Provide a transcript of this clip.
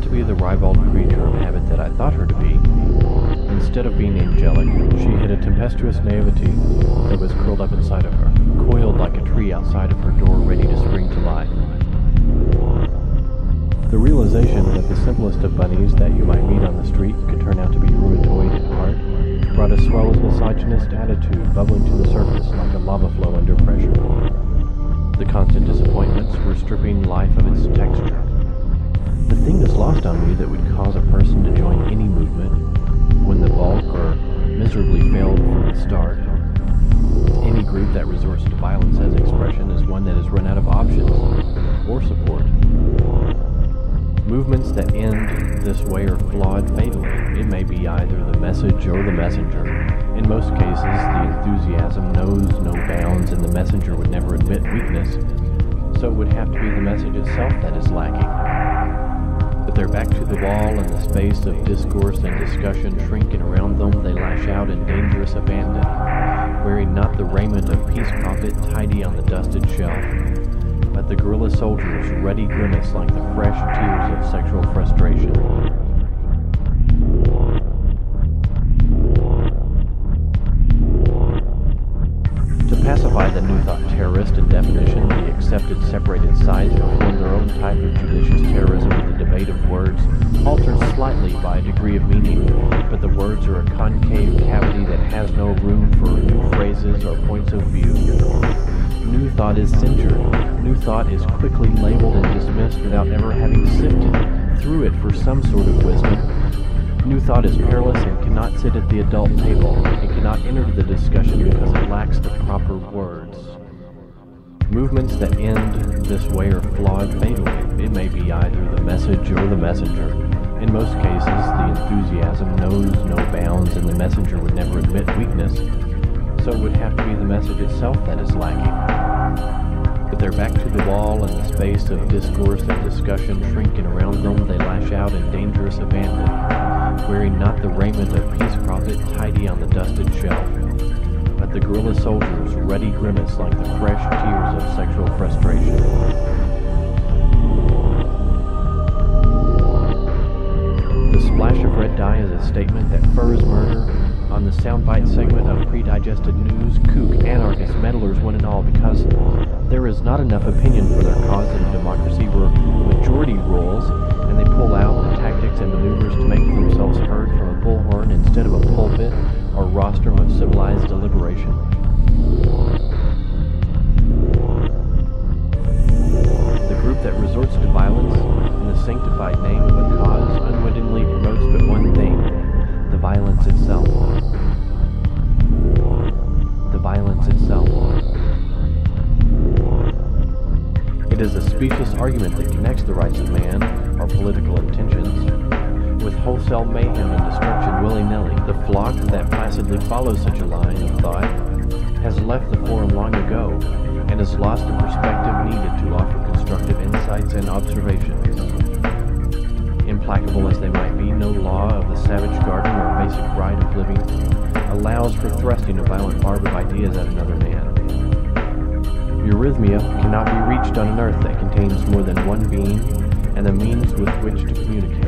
not to be the ribald creature of habit that I thought her to be. Instead of being angelic, she hid a tempestuous naivety that was curled up inside of her, coiled like a tree outside of her door, ready to spring to life. The realization that the simplest of bunnies that you might meet on the street could turn out to be rheumatoid at heart brought a swell's misogynist attitude bubbling to the surface like a lava flow under pressure. The constant disappointments were stripping life of its texture. The thing that's lost on me that would cause a person to join any movement, when the bulk or miserably failed from the start, any group that resorts to violence as expression is one that has run out of options or support. Movements that end this way are flawed fatally. It may be either the message or the messenger. In most cases, the enthusiasm knows no bounds and the messenger would never admit weakness, so it would have to be the message itself that is lacking. With their back to the wall and the space of discourse and discussion shrinking around them, they lash out in dangerous abandon, wearing not the raiment of peace prophet tidy on the dusted shelf, but the guerrilla soldier's ruddy grimace like the fresh tears of sexual frustration. To pacify the New Thought terrorist in definition, the accepted separated sides perform their own type of judicious terrorism with the debate of words, altered slightly by a degree of meaning, but the words are a concave cavity that has no room for new phrases or points of view. New thought is censured. New thought is quickly labeled and dismissed without ever having sifted through it for some sort of wisdom. New thought is perilous and cannot sit at the adult table. It cannot enter the discussion because it lacks the proper words. Movements that end this way are flawed fatally. It may be either the message or the messenger. In most cases, the enthusiasm knows no bounds and the messenger would never admit weakness, so it would have to be the message itself that is lacking. With their back to the wall and the space of discourse and discussion shrinking around them, they lash out in dangerous abandon, wearing not the raiment of peace prophet tidy on the dusted shelf, but the guerrilla soldier's ruddy grimace like the fresh tears of sexual frustration. The splash of red dye is a statement that furs murder on the soundbite segment of pre-digested news, kook, anarchist, meddlers, one and all, because there is not enough opinion for their cause in a democracy where majority rules, and they pull out the tactics and maneuvers to make themselves heard from a bullhorn instead of a pulpit or rostrum of civilized deliberation. The group that resorts to violence in the sanctified name of a cause unwittingly promotes but one thing: the violence itself. The violence itself. It is a specious argument that connects the rights of man, or political intentions, with wholesale mayhem and destruction willy-nilly. The flock that placidly follows such a line of thought has left the forum long ago, and has lost the perspective needed to offer constructive insights and observations. Implacable as they might be, no law of the savage garden or basic right of living allows for thrusting a violent barb of ideas at another man. Eurythmia cannot be reached on an earth that contains more than one being and the means with which to communicate.